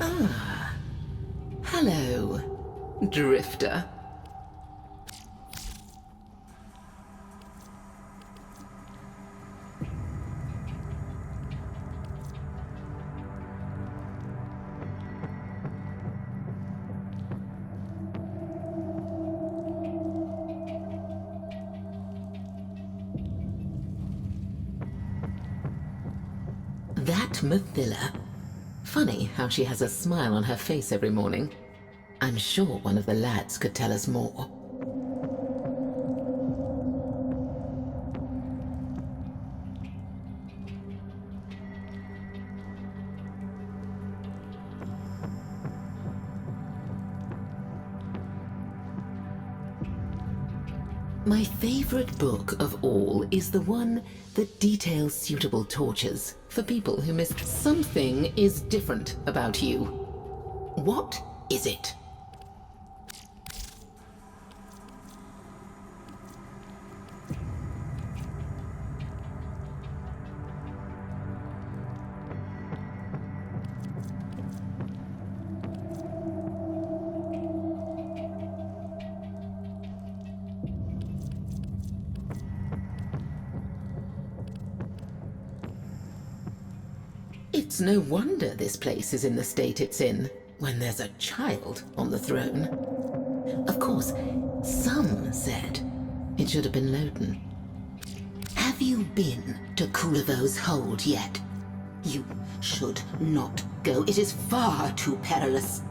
Ah, hello, Drifter. That Mathila. Funny how she has a smile on her face every morning. I'm sure one of the lads could tell us more. My favorite book of all is the one that details suitable tortures for people who missed. Something is different about you. What is it? It's no wonder this place is in the state it's in, when there's a child on the throne. Of course, some said it should have been Loden. Have you been to Kulavo's hold yet? You should not go. It is far too perilous.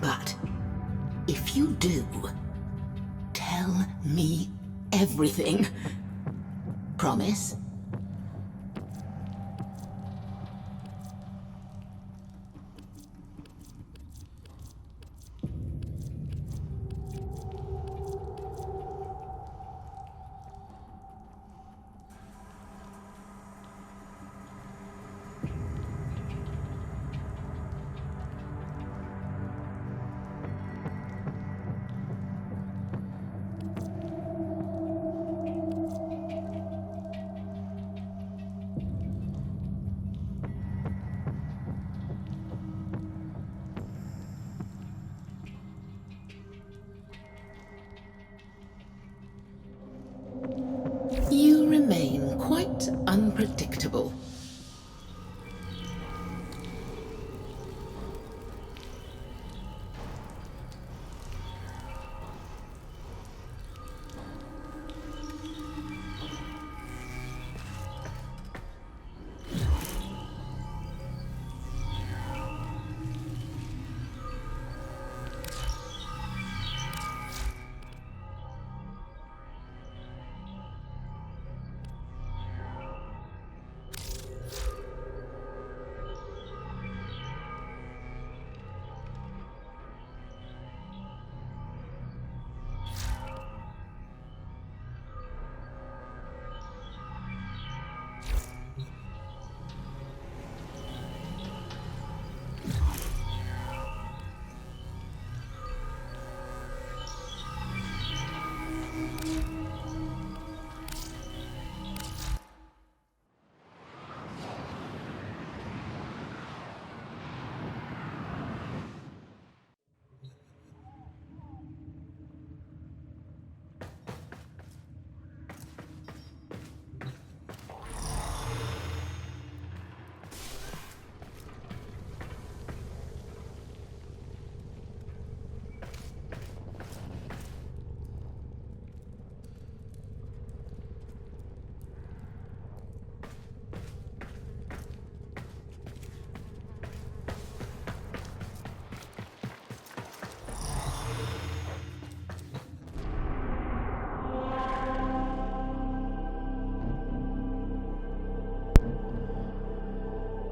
But if you do, tell me everything. Promise? You remain quite unpredictable.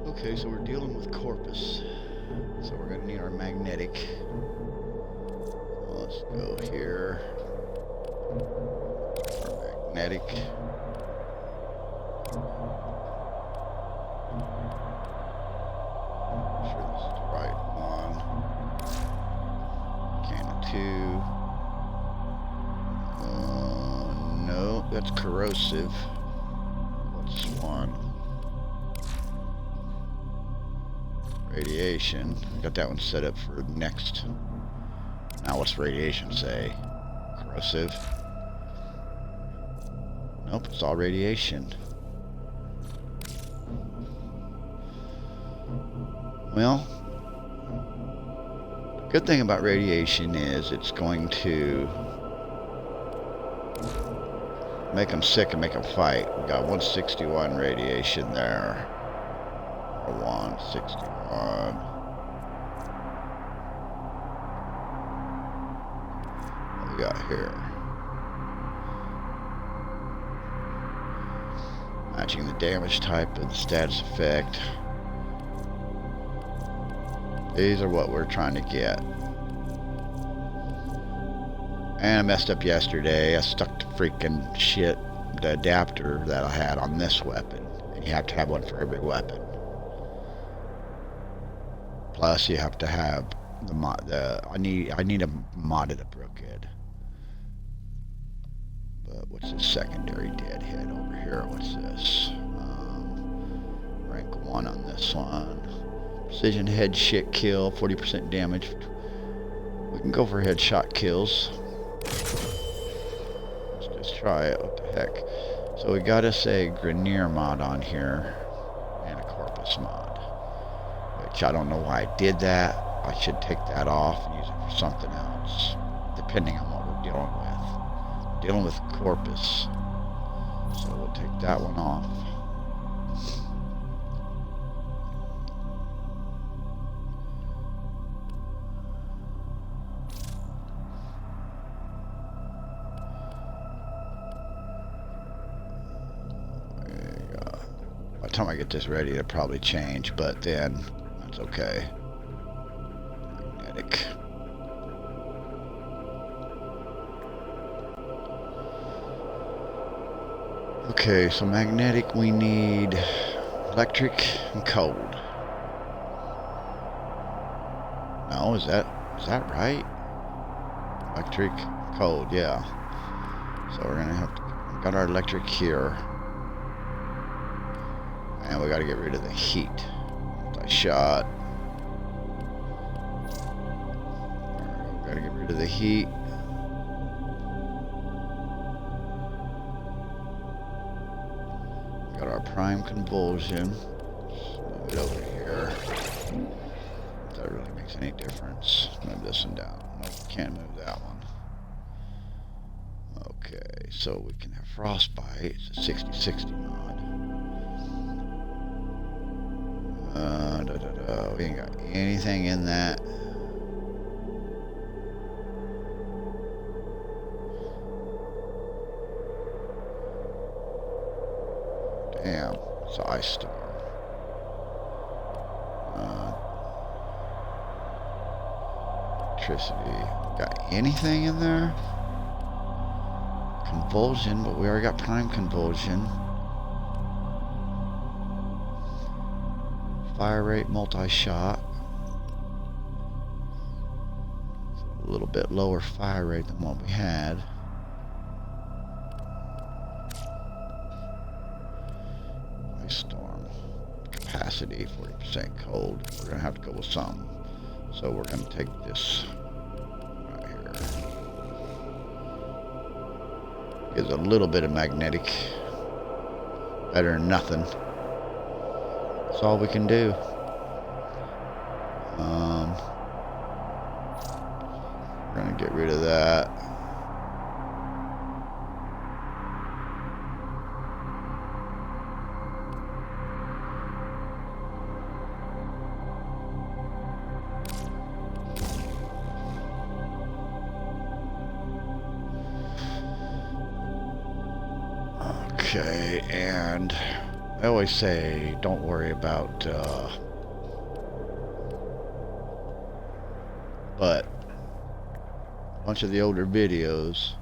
Okay, so we're dealing with Corpus. So we're going to need our magnetic. Let's go here. Our magnetic. Make sure this is the right one. Cannon 2. No, that's corrosive. What's this one? radiation. Got that one set up for next. Now what's radiation say? Corrosive. Nope, it's all radiation. Well, good thing about radiation is it's going to make them sick and make them fight. We got 161 radiation there. 161. What we got here? Matching the damage type and the status effect. These are what we're trying to get. And I messed up yesterday. I stuck the freaking shit, the adapter that I had on this weapon. And you have to have one for every weapon. Plus, you have to have the mod. I need a modded up real good. But what's this secondary deadhead over here? What's this? Rank 1 on this one. Precision head shit kill, 40% damage. We can go for headshot kills. Let's just try it. What the heck? So we got us a Grenier mod on here and a Corpus mod. Which I don't know why I did that. I should take that off and use it for something else, depending on what we're dealing with. We're dealing with Corpus, so we'll take that one off. There you go. By the time I get this ready, it'll probably change, but then that's okay. Magnetic. Okay, so magnetic we need electric and cold. No, is that right? Electric, cold, yeah. So we're gonna have to got our electric here. And we gotta get rid of the heat. Multi-shot. Gotta get rid of the heat. Got our prime convulsion. Move it over here. If that really makes any difference. Move this one down. Nope, can't move that one. Okay, so we can have frostbite. It's a 60-60 mod. We ain't got anything in that. Damn, it's an ice storm. Electricity. Got anything in there? Convulsion, but we already got prime convulsion. Fire rate, multi-shot. A little bit lower fire rate than what we had. Ice storm. Capacity, 40% cold. We're gonna have to go with some. So we're gonna take this right here. Gives a little bit of magnetic. Better than nothing. That's all we can do. We're gonna get rid of that. Okay, and I always say don't worry about but a bunch of the older videos,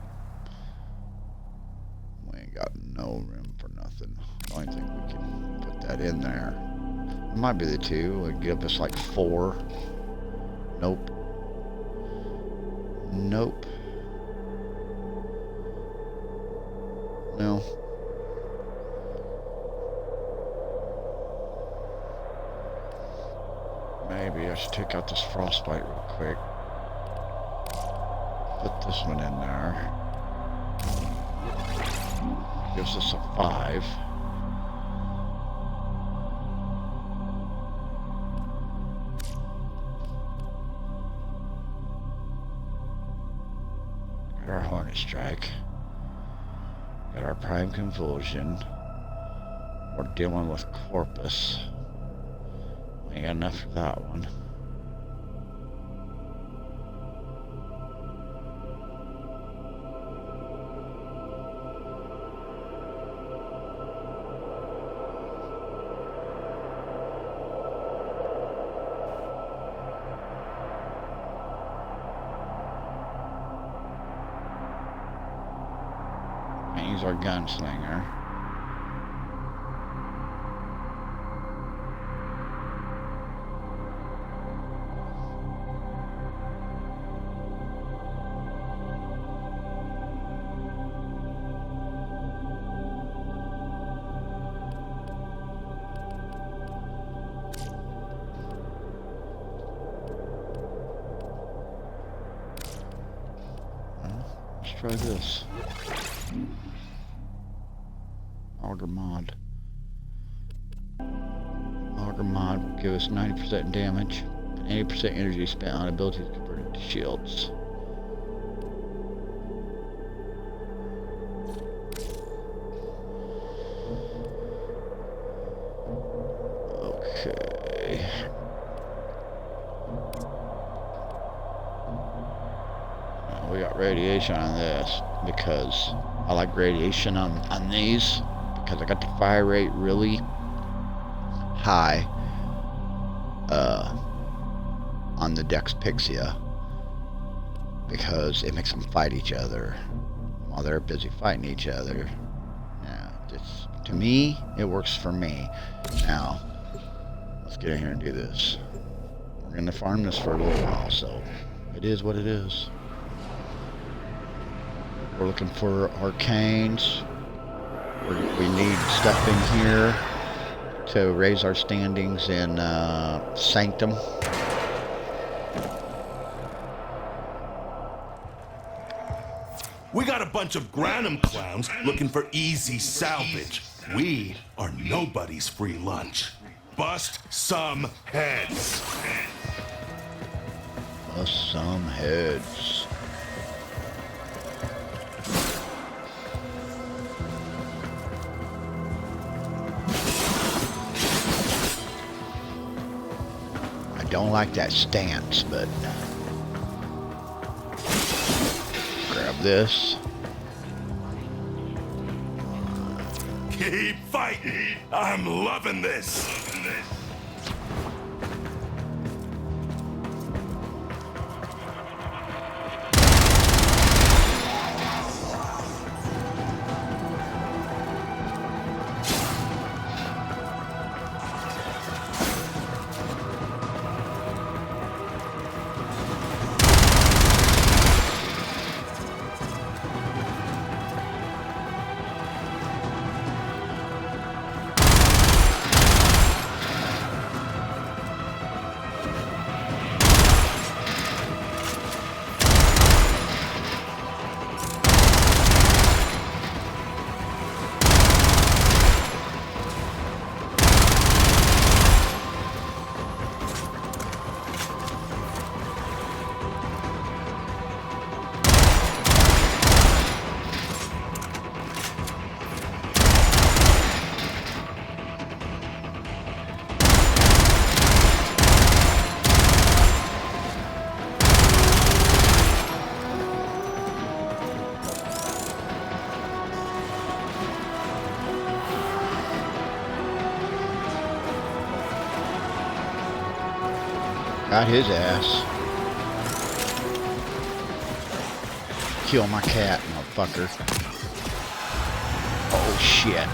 we ain't got no room for nothing. I don't think we can put that in there. It might be the 2. It'd give us like 4. Nope. Nope. No. Maybe I should take out this frostbite real quick. Put this one in there. Gives us a 5. Got our Hornet Strike. Got our Prime Convulsion. We're dealing with Corpus. We ain't got enough for that one. Use our gunslinger. Let's try this. Auger mod. Auger mod will give us 90% damage and 80% energy spent on abilities converted to shields. Okay. Now we got radiation on this because I like radiation on these. Because I got the fire rate really high on the Dex Pixia, because it makes them fight each other while they're busy fighting each other. Yeah, to me, it works for me. Now, let's get in here and do this. We're going to farm this for a little while, so it is what it is. We're looking for arcanes. We need stuff in here to raise our standings in Sanctum. We got a bunch of Granum clowns looking for easy salvage. We are nobody's free lunch. Bust some heads. Bust some heads. Don't like that stance, but grab this. Keep fighting. I'm loving this. Got his ass. Kill my cat, motherfucker. Oh shit.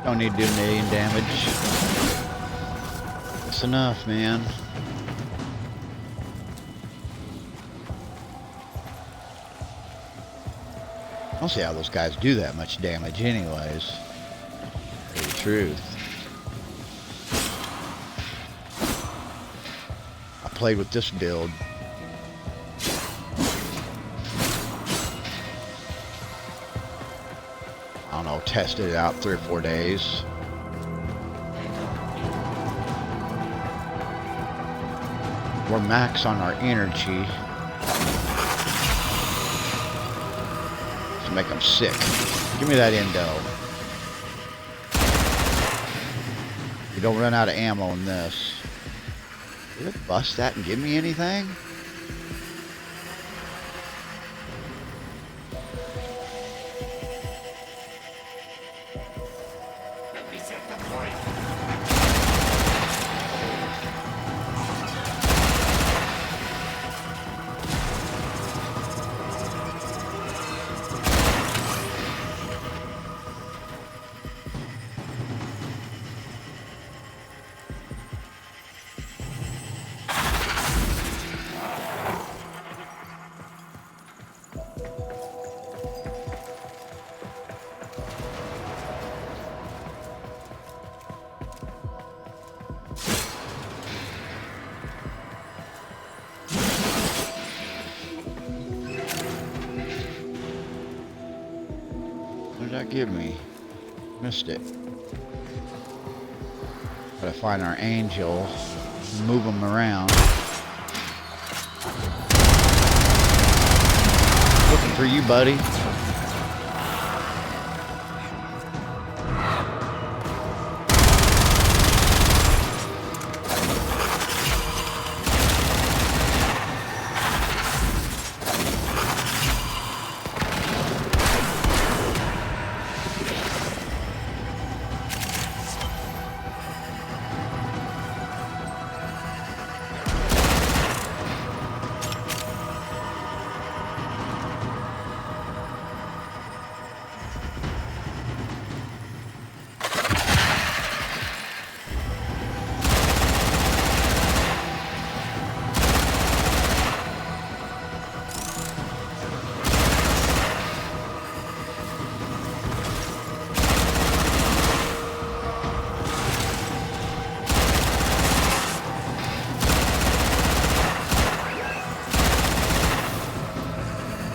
Don't need to do a million damage. That's enough, man. I don't see how those guys do that much damage anyways. For the truth. I played with this build. I don't know, tested it out 3 or 4 days. We're max on our energy. To make them sick. Give me that endo. You don't run out of ammo in this. Did it bust that and give me anything? What did that give me? Missed it. Gotta find our angel, move them around. Looking for you, buddy.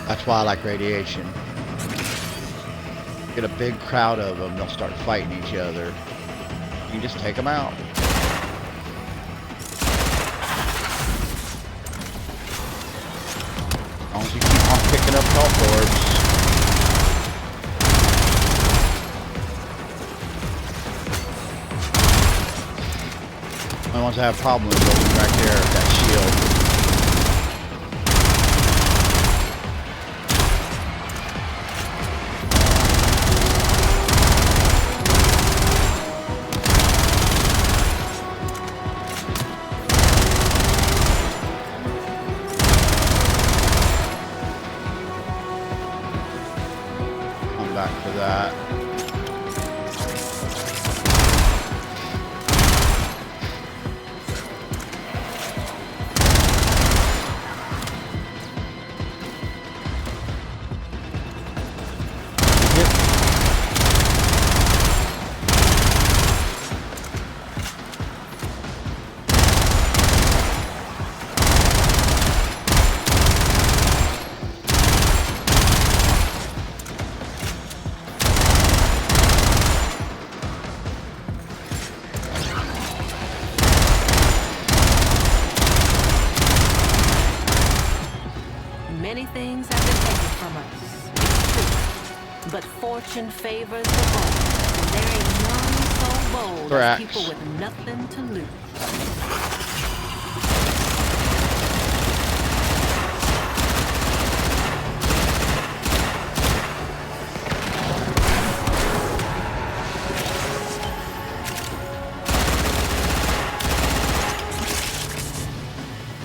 That's why I like radiation. Get a big crowd of them, they'll start fighting each other. You can just take them out. As long as you keep on picking up health orbs. Only ones I have problems with those right there, that shield. Back for that. Many things have been taken from us, but fortune favors the bold, and there ain't none so bold as people with nothing to lose.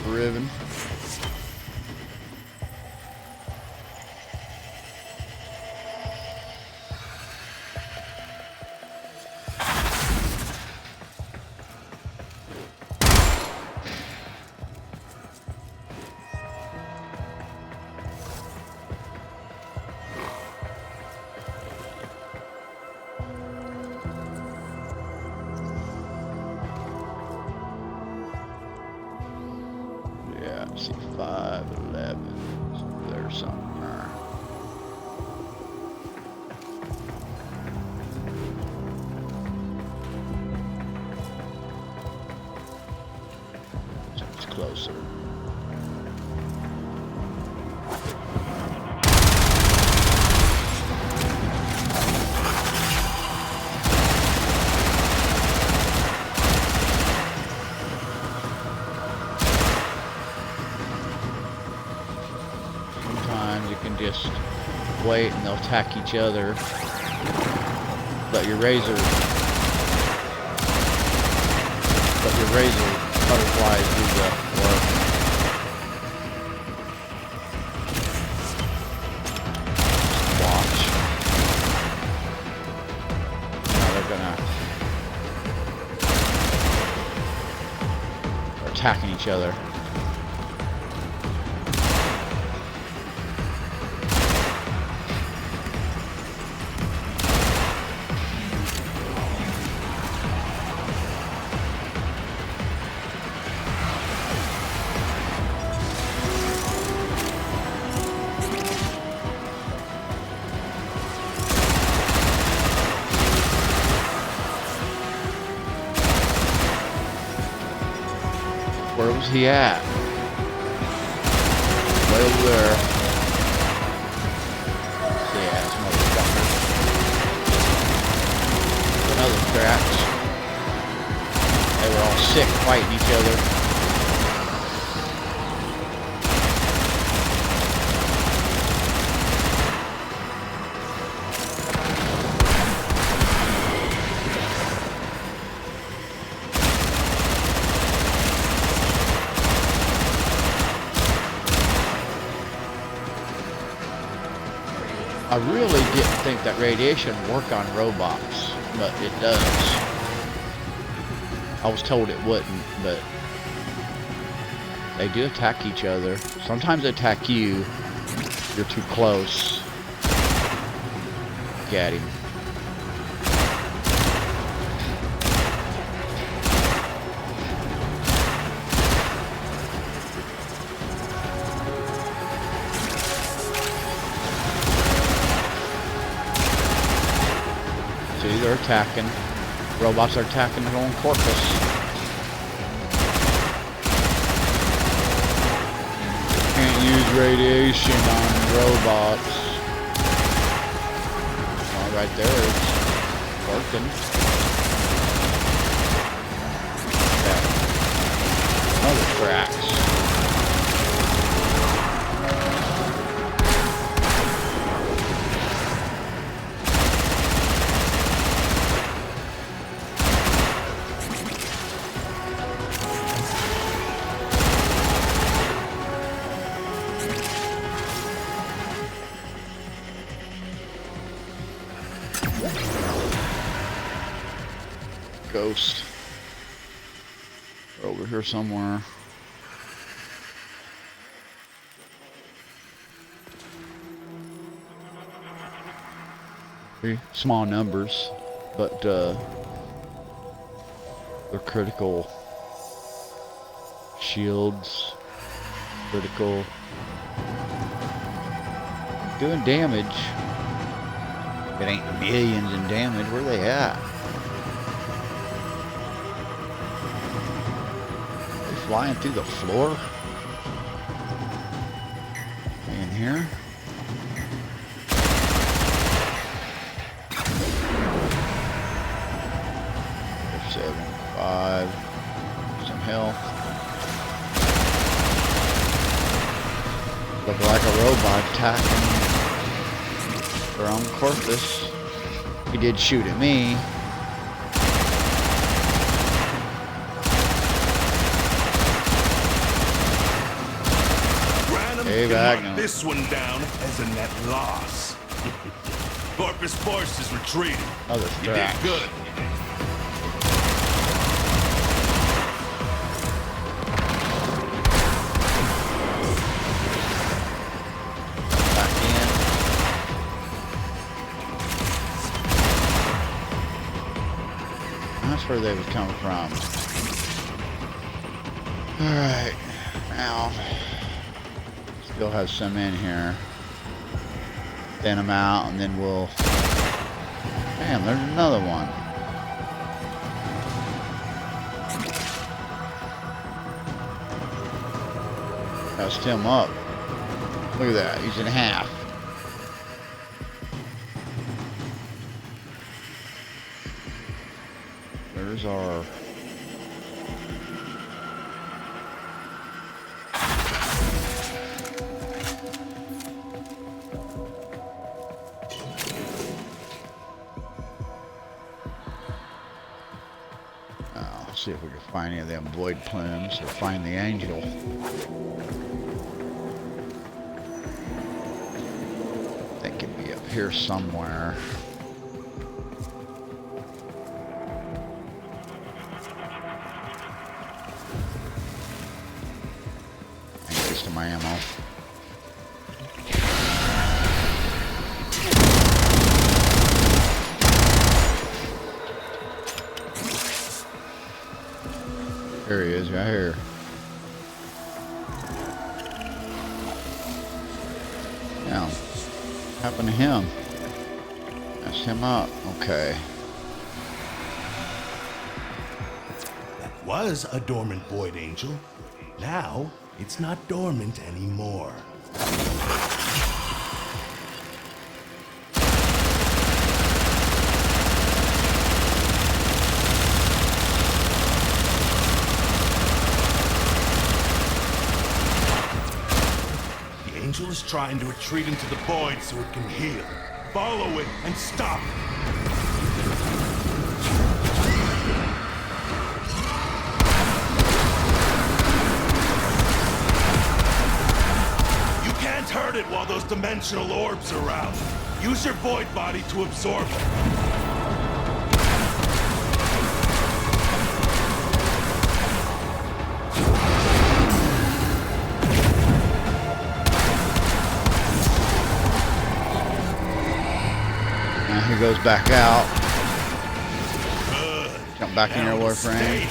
Riven. Let's see, 511. There's somewhere. It's closer. Just wait and they'll attack each other. Let your razor butterflies do the work. Watch. Now they're attacking each other. Where was he at? Way over there. Yeah, it's motherfucker. Another cracks. They were all sick fighting each other. I really didn't think that radiation would work on robots, but it does. I was told it wouldn't, but they do attack each other. Sometimes they attack you if you're too close. Get him. They're attacking. Robots are attacking their own corpus. Can't use radiation on robots. Oh, right there, it's working. Yeah. Another cracks. Ghost. They're over here somewhere. Very small numbers, but they're critical shields. Critical. Doing damage. It ain't millions in damage. Where they at? Flying through the floor in here. There's 75. Some health. Look like a robot attacking their own corpus. He did shoot at me. Mark this one down as a net loss. Corpus Force is retreating. Other You did good. Back in. That's where they was coming from. Alright. Now, still have some in here. Thin them out, and then we'll... Damn, there's another one. That's him up. Look at that, he's in half. Where's our... See if we can find any of them void plumes or find the angel. They could be up here somewhere. Ain't wasting my ammo. There he is, right here. Now, what happened to him? That's him up. Okay. That was a dormant void angel. Now, it's not dormant anymore. The angel is trying to retreat into the void so it can heal. Follow it and stop it. You can't hurt it while those dimensional orbs are out. Use your void body to absorb it. He goes back out. Good. Jump back in your Warframe. Stay.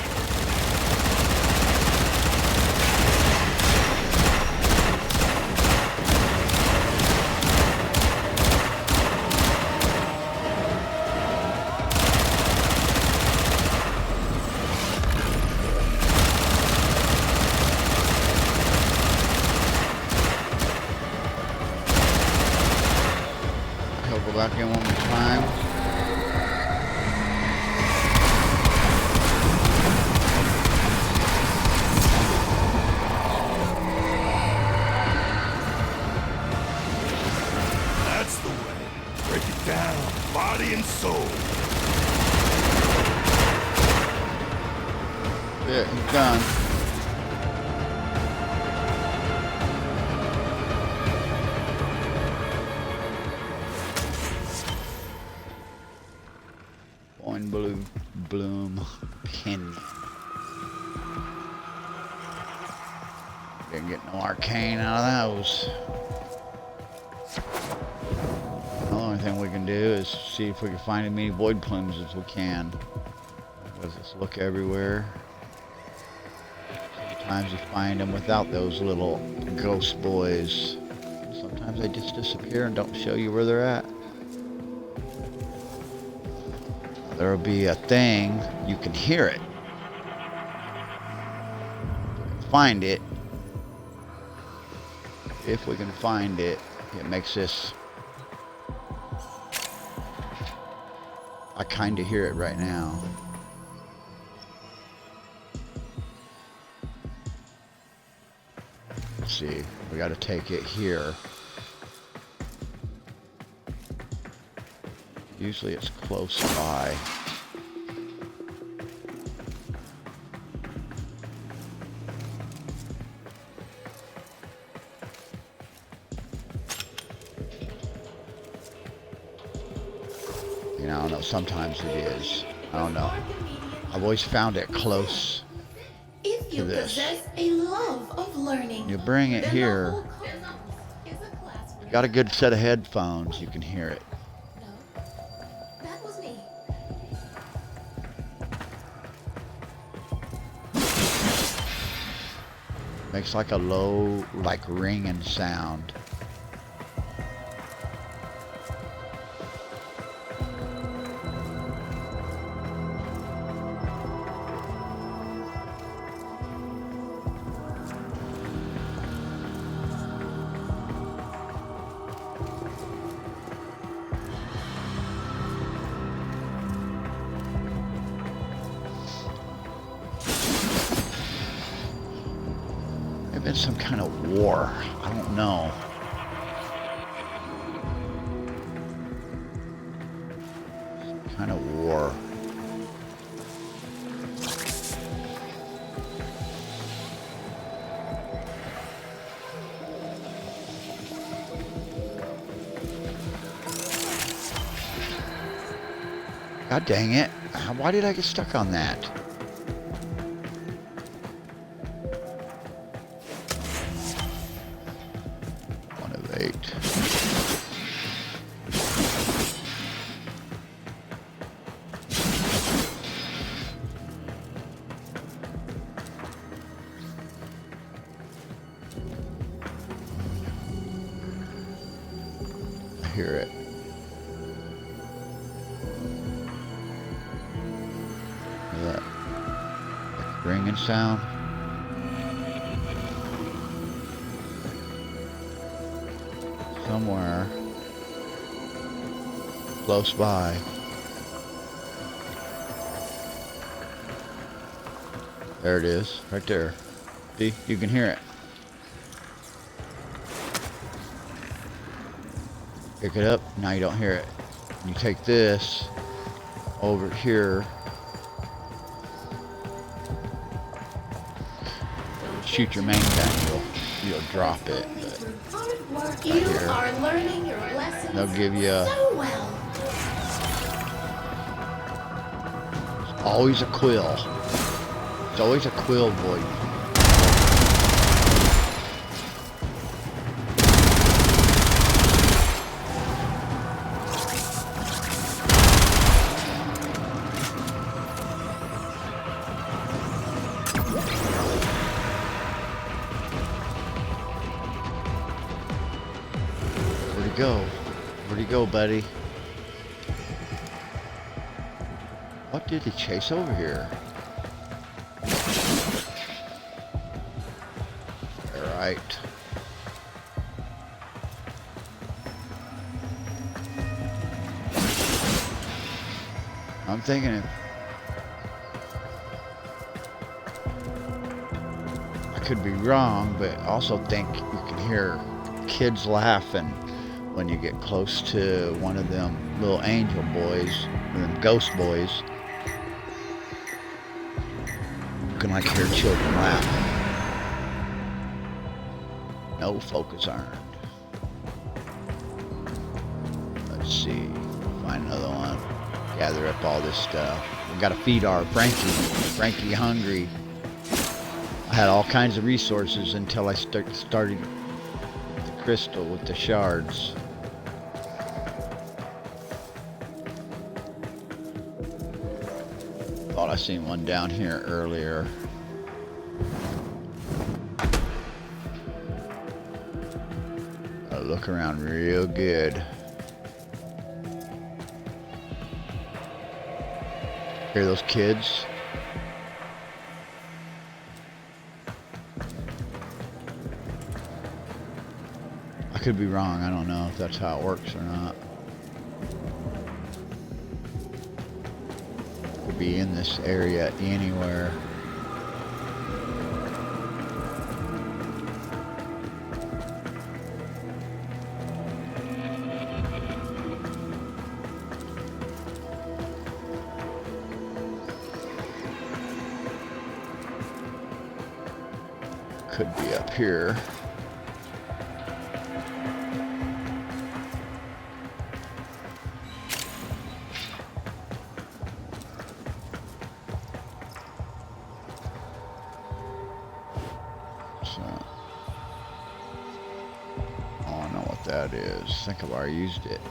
He'll go back in one more time. That's the way. Break it down, body and soul. Yeah, he's done. Bloom pin. Didn't get no arcane out of those. The only thing we can do is see if we can find as many void plumes as we can. Let's look everywhere. Sometimes you find them without those little ghost boys. Sometimes they just disappear and don't show you where they're at. There'll be a thing, you can hear it. Find it. If we can find it, it makes this. I kind of hear it right now. Let's see, we got to take it here. Usually it's close by. You know, I don't know, sometimes it is. I don't know. I've always found it close If you to this. possess a love of learning, You bring it then here. the whole cosmos is a classroom. Got a good set of headphones, you can hear it. No, that was me. Makes like a low, like ringing sound. Been some kind of war. I don't know. Some kind of war. God dang it. Why did I get stuck on that? Hear it. Hear that ringing sound. Somewhere close by. There it is, right there. See, you can hear it. Pick it up, now you don't hear it. You take this over here, shoot your main gun, you'll drop it. But You are learning your lessons they'll give you so well. always a quill. It's always a quill, boy. Where'd he go, buddy? What did he chase over here? All right. I'm thinking I could be wrong, but I also think you can hear kids laughing when you get close to one of them little angel boys, or them ghost boys. You can like hear children laughing. No focus earned. Let's see, find another one. Gather up all this stuff. We gotta feed our Frankie. Frankie hungry. I had all kinds of resources until I started the crystal with the shards. Thought I seen one down here earlier. Gotta look around real good. Hear those kids? I could be wrong. I don't know if that's how it works or not. Could be in this area anywhere. Could be up here. So, I don't know what that is. I think I've already used it.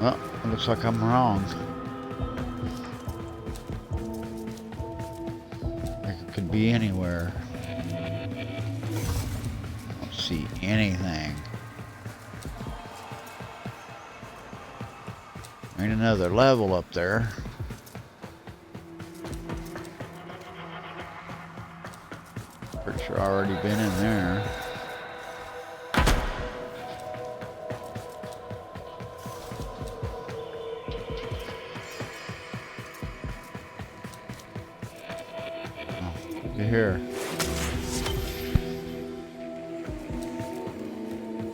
Well, it looks like I'm wrong. It could be anywhere. Don't see anything. Ain't another level up there. Pretty sure I already been in there. Oh, look at here.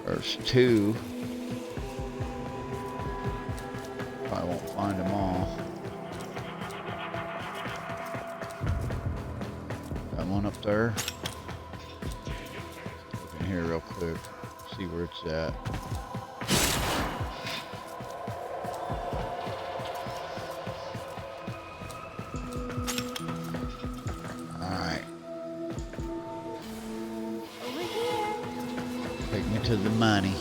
There's two. I won't find them all. Got one up there. Look in here real quick. See where it's at. Alright. Over here. Take me to the money.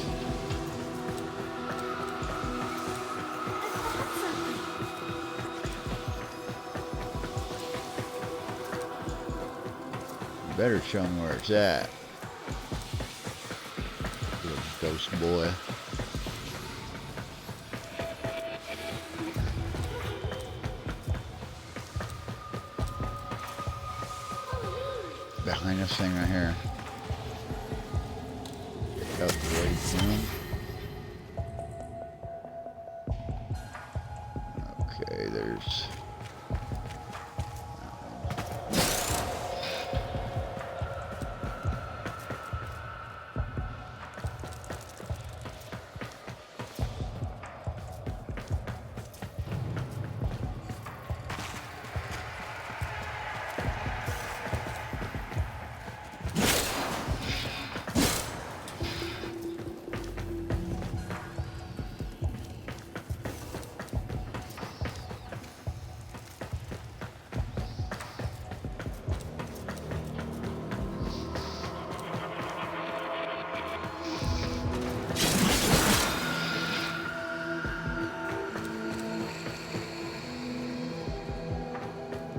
Better show me where it's at. Little ghost boy. Behind this thing right here. Get out the way from him. Okay, there's...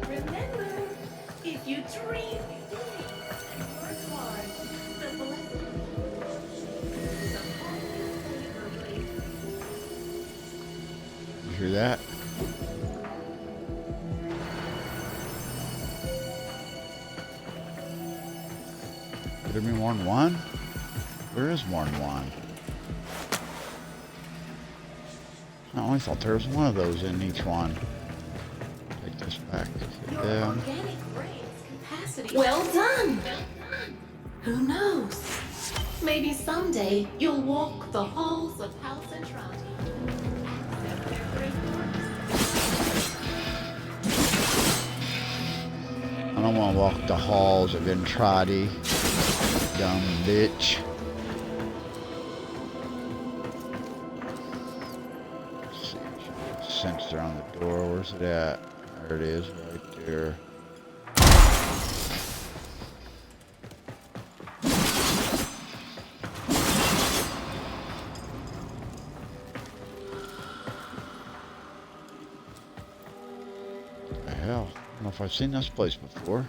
Remember, if you dream big and work hard, the blessing is upon your favorite. You hear that? Could there be more than one? Where is more than one? I only thought there was one of those in each one. Take this back. Your Yeah. organic brain's capacity. Well done. Who knows? Maybe someday you'll walk the halls of House Entrati. Accept their great works. I don't want to walk the halls of Entrati. Dumb bitch. Let's see. Sensor on the door. Where's it at? There it is, right there. What the hell? I don't know if I've seen this place before.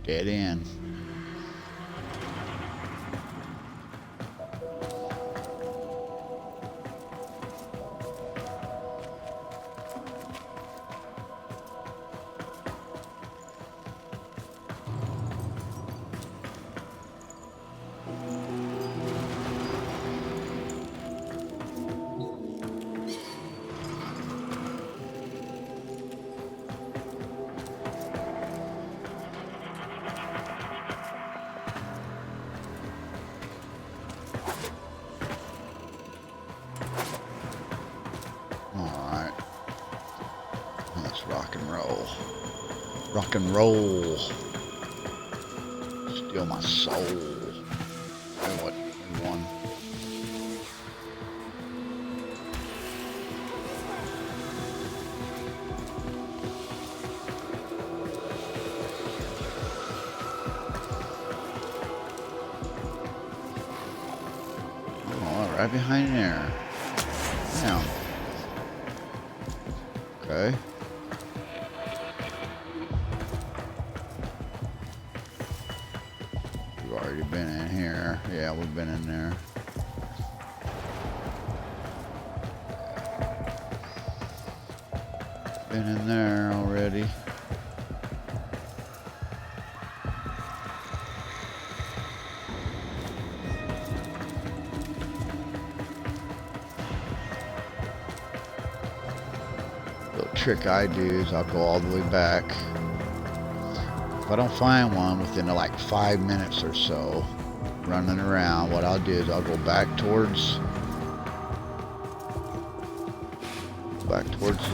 Dead end. Rock and roll. Steal my soul. And what? One. Oh, right behind there. Down. Okay. We've already been in here. Yeah, we've been in there. Been in there already. Little trick I do is I'll go all the way back. If I don't find one within like 5 minutes or so running around, what I'll do is I'll go back towards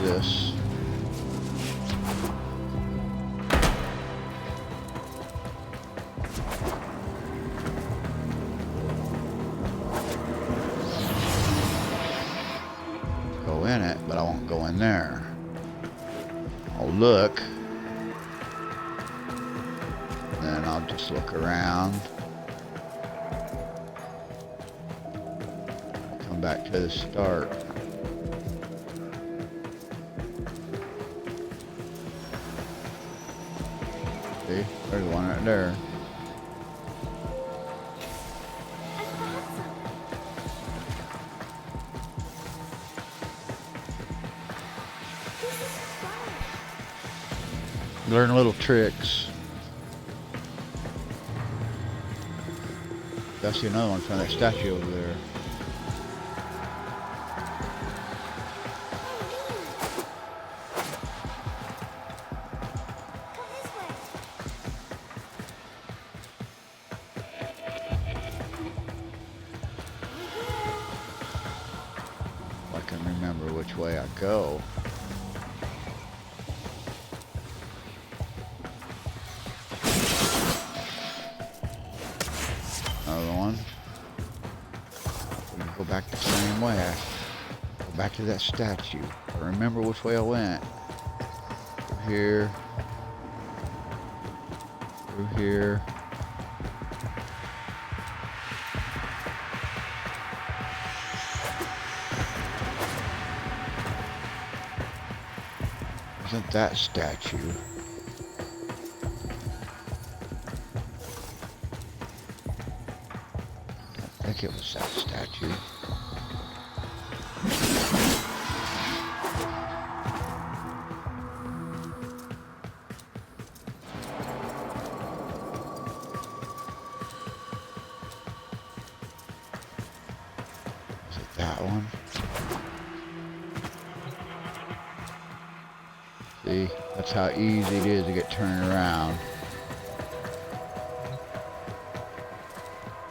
this. Go in it, but I won't go in there. I'll look. Then I'll just look around. Come back to the start. See, there's one right there. Learn little tricks. I see another one from that statue over there. If I can remember which way I go. Another one. Go back the same way. Go back to that statue. I remember which way I went. Through here. Through here. Isn't that statue? I think it was that statue. Is it that one? See, that's how easy it is to get turned around.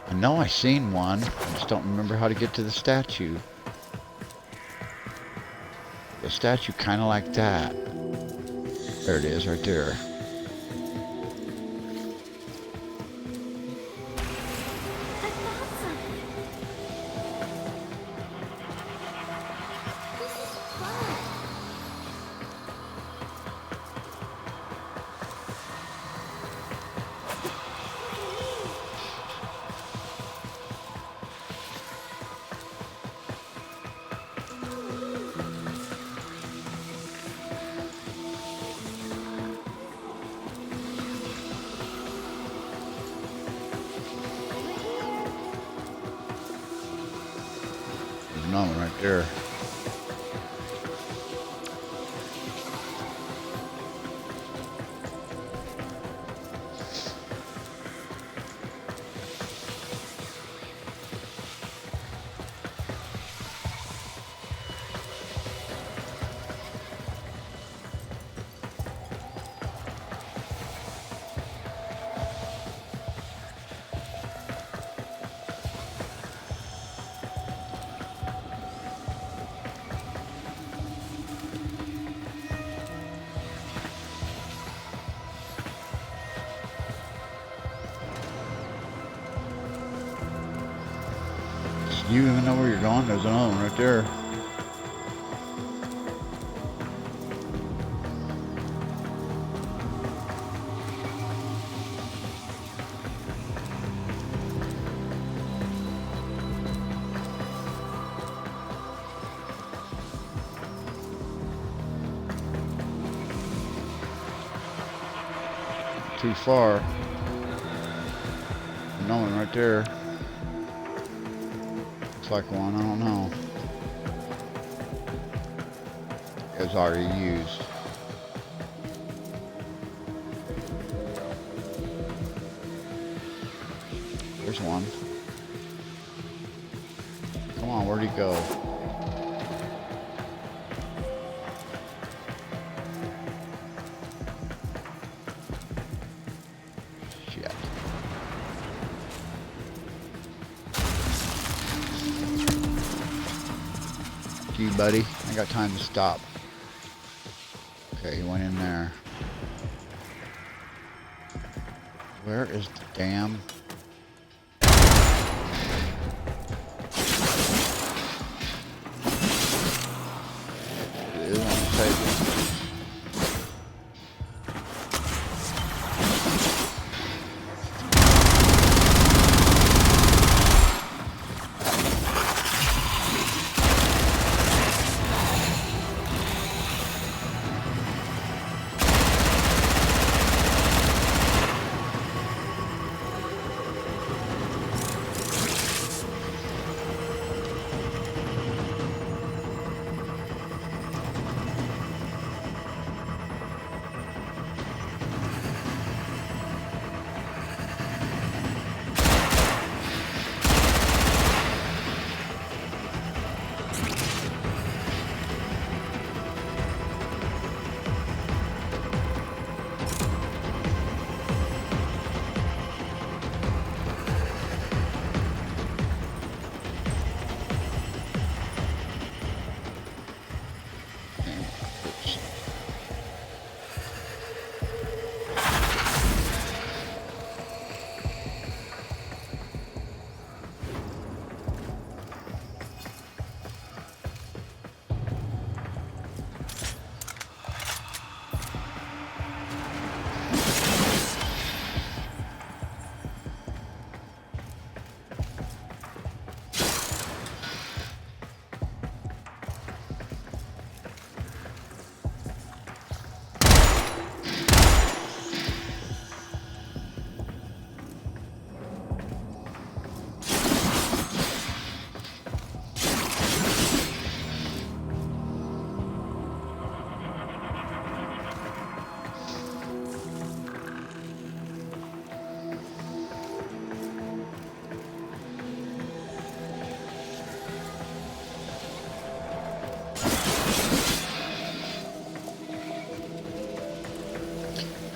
I know I seen one, I just don't remember how to get to the statue. The statue kind of like that. There it is, right there. There's another one right there. Do you even know where you're going? There's another one right there. Too far. No one right there. Looks like one, I don't know. It was already used. There's one. Come on, where'd he go? Shit. You, buddy. I got time to stop. Okay, he went in there. Where is the damn... It is on the table.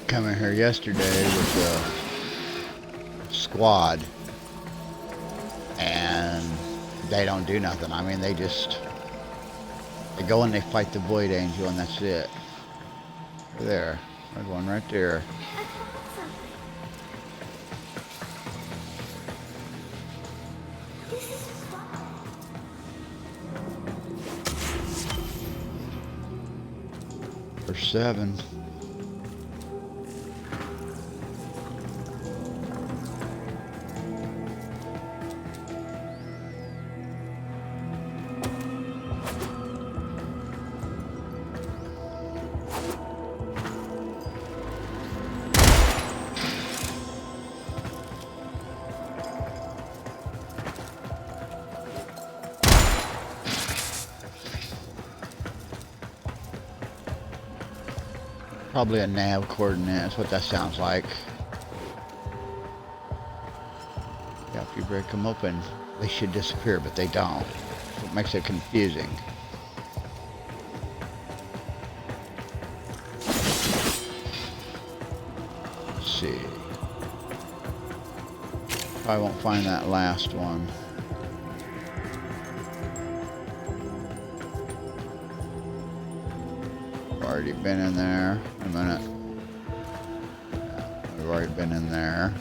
Coming here yesterday with the squad, and they don't do nothing. I mean, they go and they fight the Void Angel, and that's it. There, there's one right there. For 7. Probably a nav coordinate, that's what that sounds like. Yeah, if you break them open, they should disappear, but they don't. It makes it confusing. Let's see. Probably won't find that last one. Already been in there. A minute. Yeah, we've already been in there.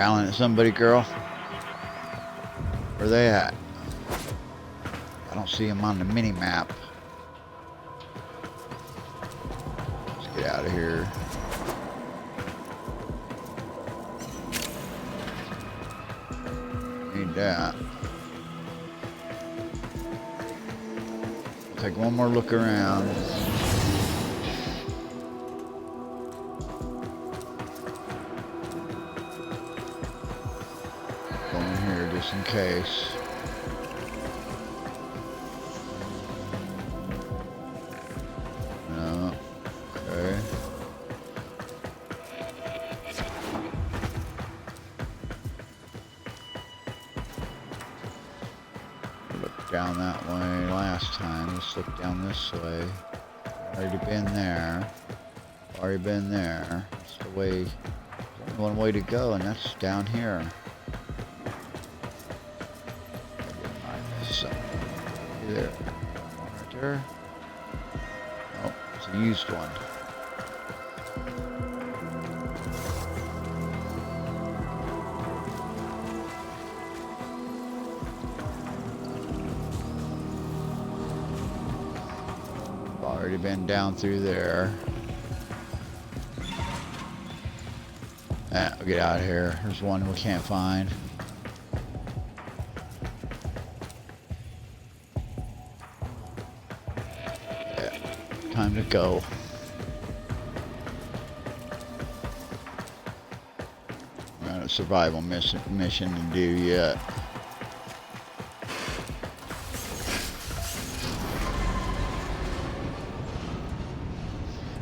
growling at somebody, girl? Where they at? I don't see them on the mini map. Let's get out of here. Need that. Take one more look around. Go in here just in case. No. Okay. Look down that way last time. Let's look down this way. Already been there. Already been there. That's the way. There's only one way to go, and that's down here. There. One right there. Oh, it's a used one. Already been down through there. We'll get out of here. There's one we can't find. Yeah, time to go. We got a survival mission to do yet.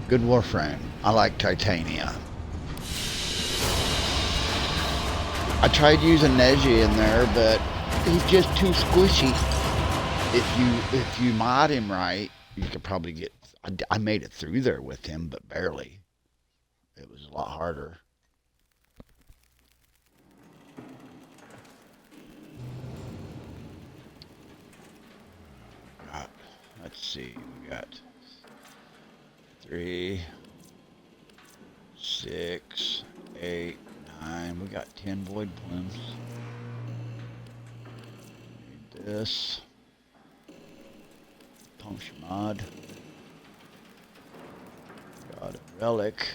Good Warframe. I like Titania. I tried using Neji in there, but he's just too squishy. If you mod him right, you could probably get. I made it through there with him, but barely. It was a lot harder. Let's see. We got 3, 6, 8, 9. We got 10 void plumes. Need this. Punch mod. Got a relic.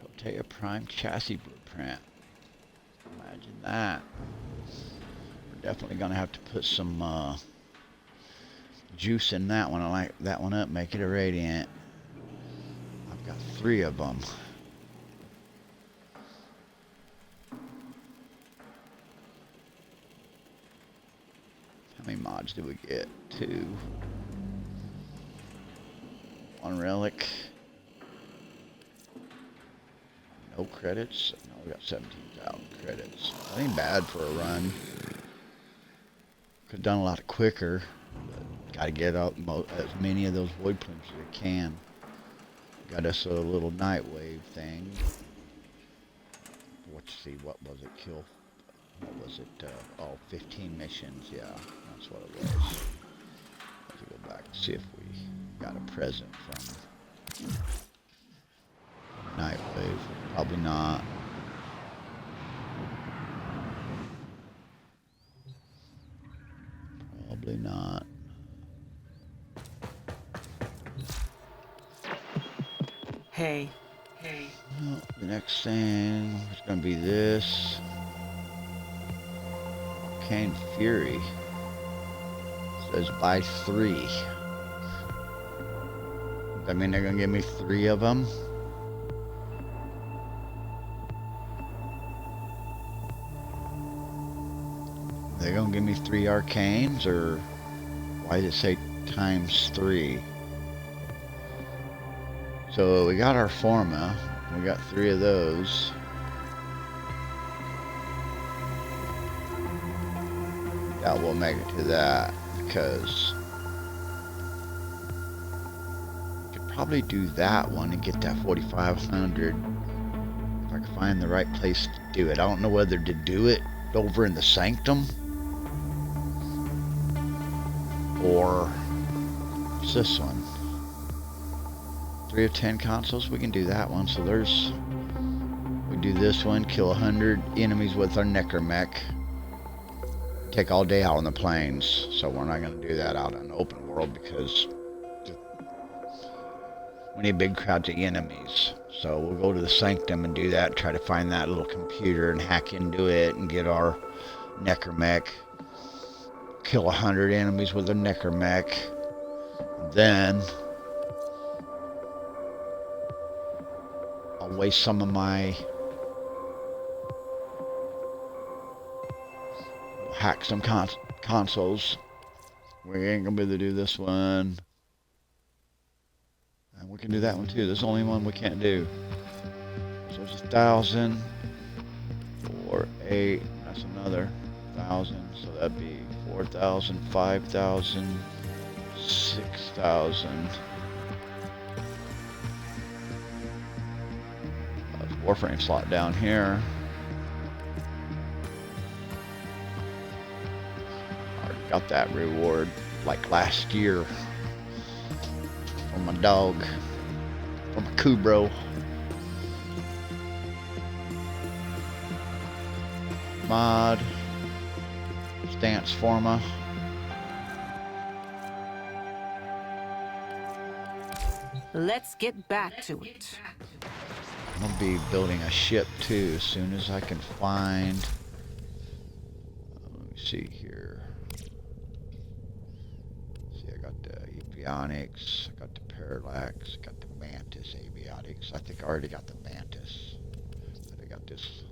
Protea Prime chassis blueprint. Imagine that. We're definitely gonna have to put some juice in that one. I like that one up, make it a radiant. I've got 3 of them. How many mods did we get? 2. 1 relic. No credits. No, we got 17,000 credits. That ain't bad for a run. Could have done a lot quicker. Gotta get out as many of those void plumes as I can. Got us a little night wave thing. Let's see, what was it? Kill. What was it? 15 missions. Yeah, that's what it was. Let's go back and see if we got a present from night wave. Probably not. Probably not. Hey. Well, the next thing is going to be this. Arcane Fury. It says buy 3. Does that mean they're going to give me 3 of them? They're going to give me 3 arcanes, or why did it say times 3? So we got our Forma. We got 3 of those. That will make it to that, because we could probably do that one and get that 4,500 if I can find the right place to do it. I don't know whether to do it over in the Sanctum or it's this one. 3 of 10 consoles, we can do that one. So there's, we do this one, kill 100 enemies with our necromech. Take all day out on the plains, so we're not going to do that out in the open world because we need big crowds of enemies. So we'll go to the sanctum and do that, try to find that little computer and hack into it and get our necromech. Kill 100 enemies with a necromech. Then I'll waste some of my... hack some consoles. We ain't gonna be able to do this one. And we can do that one too. There's only one we can't do. So it's 1,000. 4, 8. That's another 1,000. So that'd be 4,000, 5,000, 6,000. Warframe slot down here. Already got that reward like last year from my dog, from a Kubro. Mod, stance forma. Let's get back to it. I'm gonna be building a ship too as soon as I can find. Let me see here. See, I got the avionics, I got the parallax, got the mantis avionics. I think I already got the mantis. But I got this.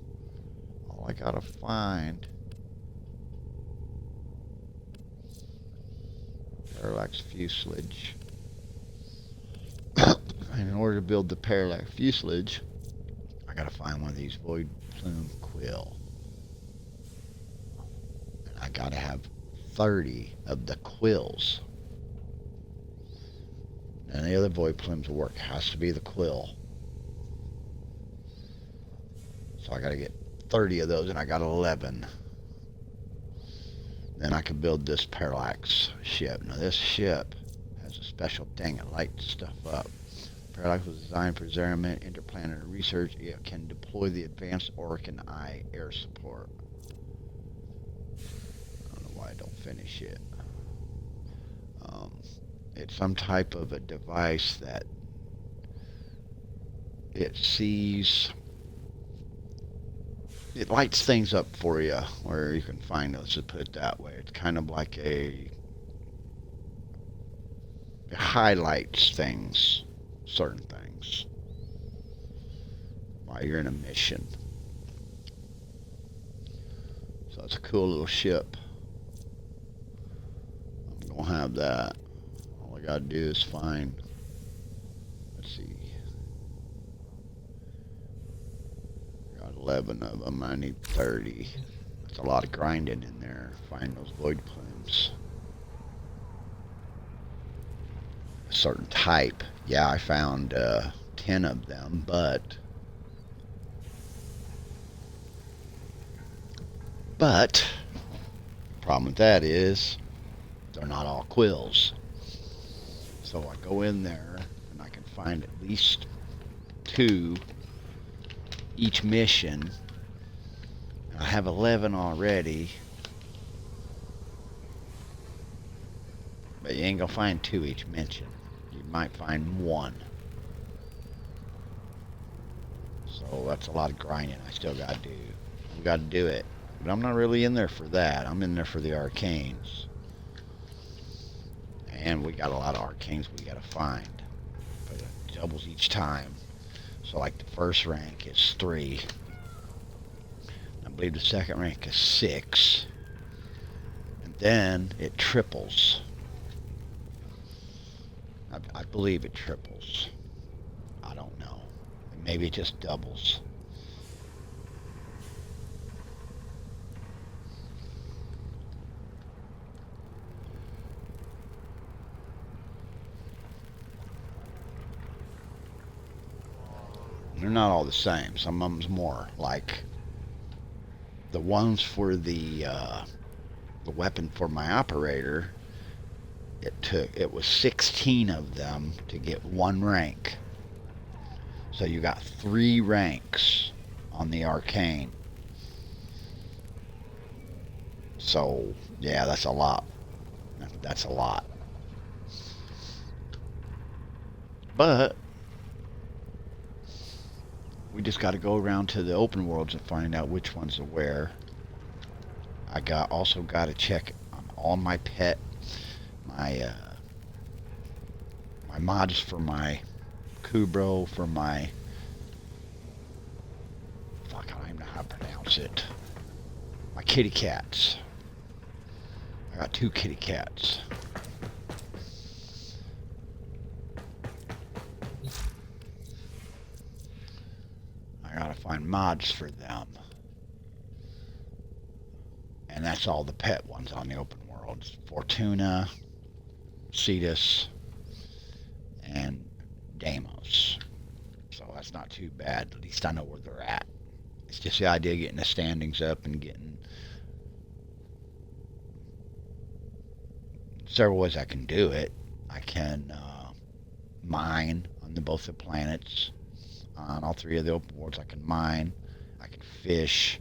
All I gotta find. Parallax fuselage. And in order to build the parallax fuselage, I gotta find one of these void plume quill. And I gotta have 30 of the quills. And the other void plumes will work. It has to be the quill. So I gotta get 30 of those, and I got 11. Then I can build this parallax ship. Now this ship has a special thing. It lights stuff up. Parallax was designed for Zeraman interplanetary research. It can deploy the advanced Orkan I air support. I don't know why I don't finish it. It's some type of a device that it sees. It lights things up for you where you can find it. Let's just put it that way. It's kind of like it highlights things. Certain things while you're in a mission. So it's a cool little ship. I'm gonna have that. All I gotta do is find, let's see, got 11 of them. I need 30. That's a lot of grinding in there. Find those void plumes. A certain type. Yeah, I found 10 of them, but the problem with that is they're not all quills. So I go in there and I can find at least 2 each mission. And I have 11 already, but you ain't gonna find 2 each mission. You might find 1. So that's a lot of grinding I still gotta do. We gotta do it. But I'm not really in there for that. I'm in there for the arcanes. And we got a lot of arcanes we gotta find. But it doubles each time. So like the first rank is 3. I believe the second rank is 6. And then it triples. I believe it triples. I don't know. Maybe it just doubles. They're not all the same. Some of them's more. Like the ones for the weapon for my operator. It was 16 of them to get 1 rank. So you got 3 ranks on the arcane. So, yeah, that's a lot. That's a lot. But we just got to go around to the open worlds and find out which ones are where. I also got to check on all my pet, my mods for my Kubro, for my, fuck, I don't even know how to pronounce it. My kitty cats. I got 2 kitty cats. I gotta find mods for them. And that's all the pet ones on the open worlds. Fortuna, Cetus, and Deimos. So that's not too bad. At least I know where they're at. It's just the idea of getting the standings up and getting several ways I can do it. I can mine on both the planets. On all 3 of the open worlds I can mine. I can fish.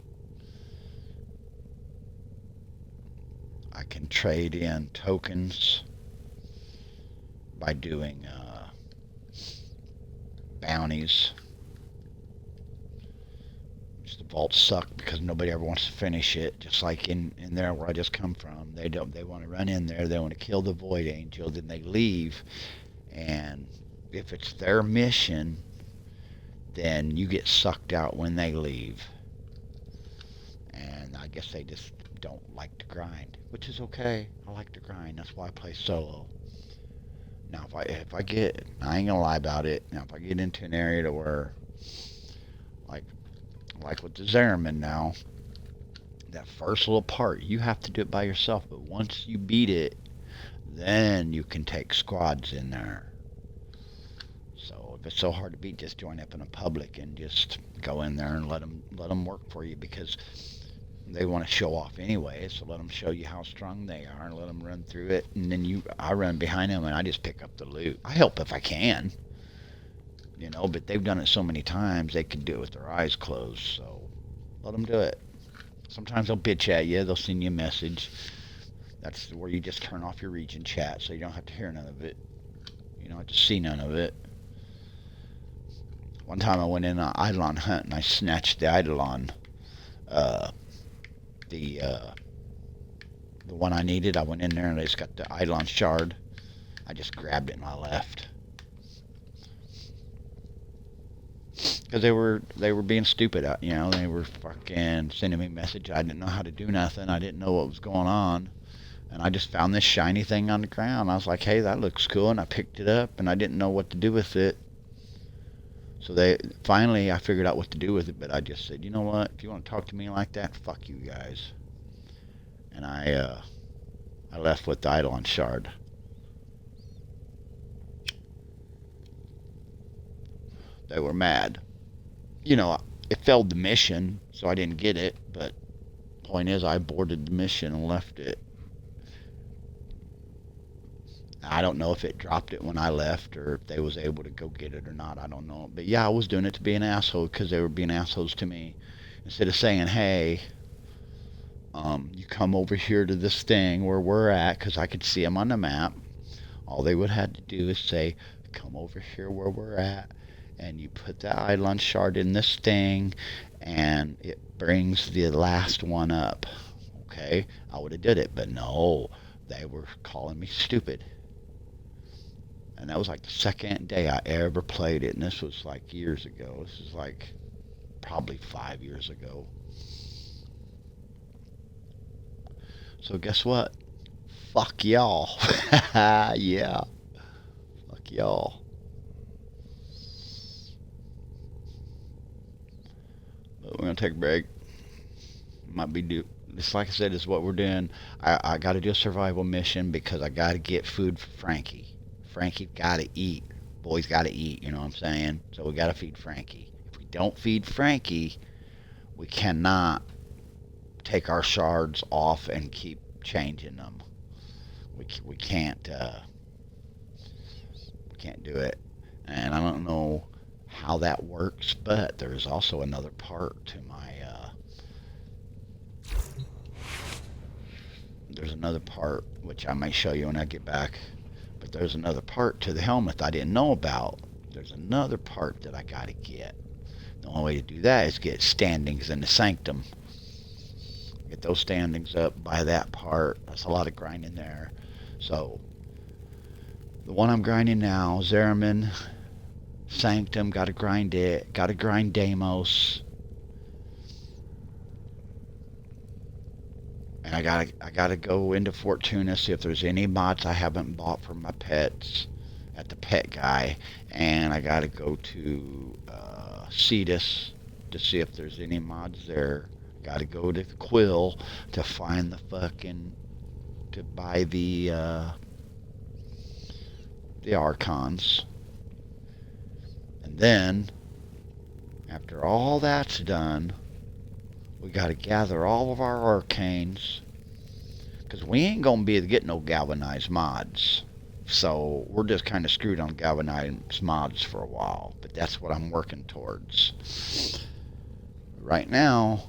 I can trade in tokens by doing bounties. Which the vaults suck because nobody ever wants to finish it. Just like in there where I just come from. They want to run in there, they want to kill the Void Angel, then they leave. And if it's their mission, then you get sucked out when they leave. And I guess they just don't like to grind, which is okay. I like to grind. That's why I play solo. Now, if I get, I ain't gonna lie about it. Now, if I get into an area to where, like with the Zeramin now, that first little part, you have to do it by yourself. But once you beat it, then you can take squads in there. So if it's so hard to beat, just join up in a public and just go in there and let them work for you, because they want to show off anyway. So let them show you how strong they are and let them run through it. And then I run behind them and I just pick up the loot. I help if I can, you know, but they've done it so many times they could do it with their eyes closed. So let them do it. Sometimes they'll bitch at you. They'll send you a message. That's where you just turn off your region chat so you don't have to hear none of it. You don't have to see none of it. One time I went in an Eidolon hunt and I snatched the Eidolon. The one I needed, I went in there and I just got the Eidolon shard. I just grabbed it and I left. Because they were being stupid, you know. They were fucking sending me messages. I didn't know how to do nothing. I didn't know what was going on. And I just found this shiny thing on the ground. I was like, hey, that looks cool. And I picked it up and I didn't know what to do with it. So finally I figured out what to do with it, but I just said, you know what, if you want to talk to me like that, fuck you guys. And I left with the Eidolon shard. They were mad. You know, it failed the mission, so I didn't get it, but point is I aborted the mission and left it. I don't know if it dropped it when I left or if they was able to go get it or not. I don't know. But yeah, I was doing it to be an asshole because they were being assholes to me. Instead of saying, hey, you come over here to this thing where we're at, because I could see them on the map. All they would have to do is say, come over here where we're at, and you put the Eidolon shard in this thing, and it brings the last one up. Okay? I would have did it, but no. They were calling me stupid. And that was like the second day I ever played it. And this was like years ago. This is like probably 5 years ago. So guess what? Fuck y'all. Yeah. Fuck y'all. But we're going to take a break. Might be due. Just like I said, is what we're doing. I got to do a survival mission because I got to get food for Frankie. Frankie got to eat. Boys got to eat, you know what I'm saying? So we got to feed Frankie. If we don't feed Frankie, we cannot take our shards off and keep changing them. We can't do it. And I don't know how that works, but there is also another part to my there's another part which I may show you when I get back, but there's another part to the helmet I didn't know about. There's another part that I gotta get. The only way to do that is get standings in the sanctum. Get those standings up by that part. That's a lot of grinding there. So the one I'm grinding now, Zeramin, Sanctum, gotta grind it. Gotta grind Deimos. And I gotta go into Fortuna, see if there's any mods I haven't bought for my pets at the pet guy. And I gotta go to Cetus to see if there's any mods there. Gotta go to Quill to find the fucking, to buy the Archons. And then, after all that's done, we got to gather all of our arcanes, because we ain't going to be able to get no galvanized mods. So we're just kind of screwed on galvanized mods for a while. But that's what I'm working towards. Right now,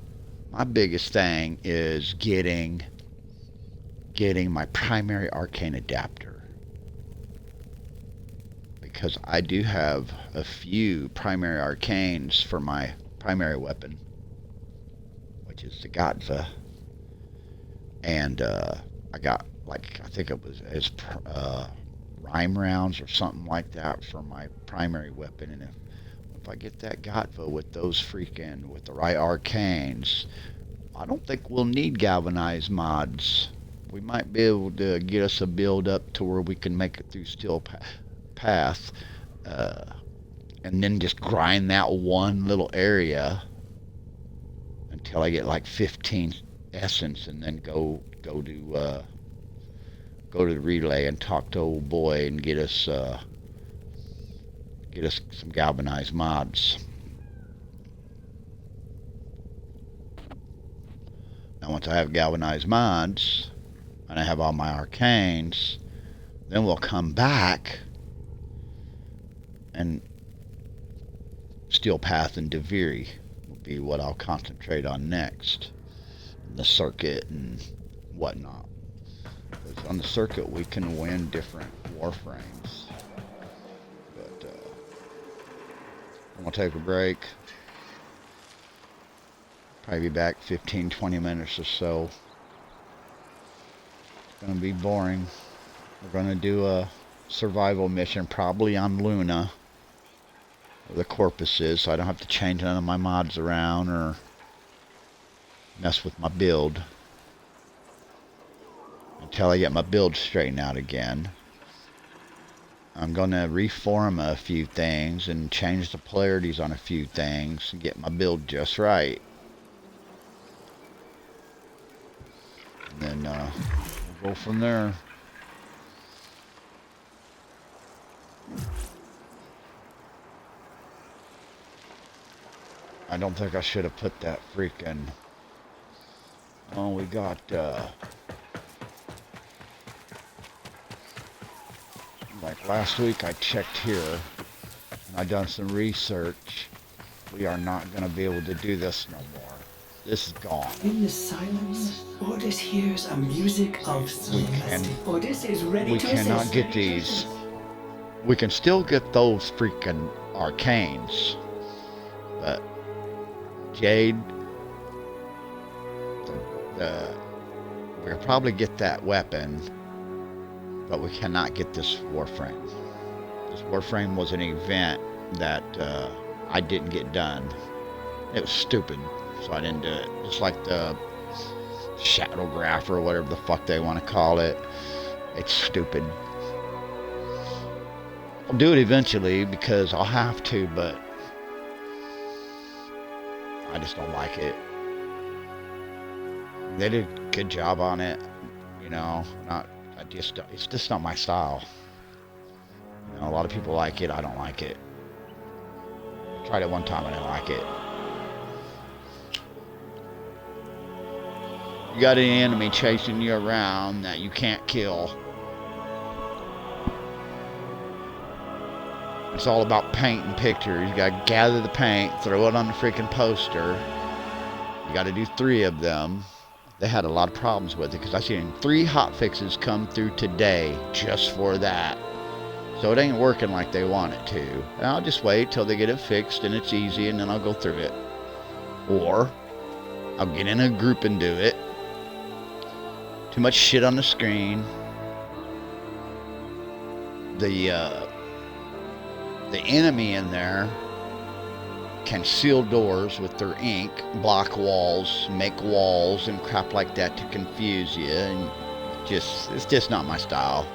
my biggest thing is getting my primary arcane adapter. Because I do have a few primary arcanes for my primary weapon, which is the Gatva. And I got, like, I think it was as rhyme rounds or something like that for my primary weapon. And if I get that Gatva with those freaking, with the right arcanes, I don't think we'll need galvanized mods. We might be able to get us a build up to where we can make it through Steel Path, and then just grind that one little area until I get like 15 essence, and then go to the relay and talk to old boy and get us some galvanized mods. Now once I have galvanized mods and I have all my arcanes, then we'll come back and Steel Path and Deviri will be what I'll concentrate on next. The circuit and whatnot. Because on the circuit we can win different Warframes. But I'm going to take a break. Probably be back 15-20 minutes or so. It's going to be boring. We're going to do a survival mission probably on Luna, where the Corpus is, so I don't have to change none of my mods around or mess with my build until I get my build straightened out again. I'm going to reform a few things and change the polarities on a few things and get my build just right. And then we'll go from there. I don't think I should have put that freaking... Oh, we got, like last week I checked here, and I done some research. We are not going to be able to do this no more. This is gone. In the silence, Ordis hears a music of celestial. Ordis is ready we to cannot assist. get these. We can still get those freaking arcanes, but Jade, we'll probably get that weapon, but we cannot get this Warframe. This Warframe was an event that I didn't get done. It was stupid, so I didn't do it. Just like the Shadow Graph or whatever the fuck they want to call it. It's stupid. I'll do it eventually because I'll have to, but I just don't like it. They did a good job on it, you know. It's just not my style. You know, a lot of people like it. I don't like it. I tried it one time and I didn't like it. You got an enemy chasing you around that you can't kill. It's all about painting pictures. You gotta gather the paint, throw it on the freaking poster. You gotta do 3 of them. They had a lot of problems with it because I seen 3 hot fixes come through today just for that. So it ain't working like they want it to. And I'll just wait till they get it fixed and it's easy, and then I'll go through it. Or I'll get in a group and do it. Too much shit on the screen. The enemy in there can seal doors with their ink, block walls, make walls, and crap like that to confuse you. And it's just not my style.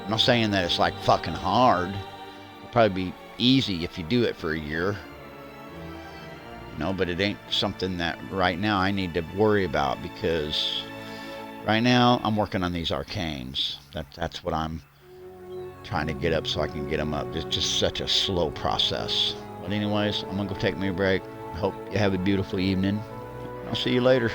I'm not saying that it's like fucking hard. It'll probably be easy if you do it for a year. You know, but it ain't something that right now I need to worry about, because right now I'm working on these arcanes. That's what I'm trying to get up so I can get them up. It's just such a slow process. But anyways, I'm gonna go take me a break. Hope you have a beautiful evening. I'll see you later.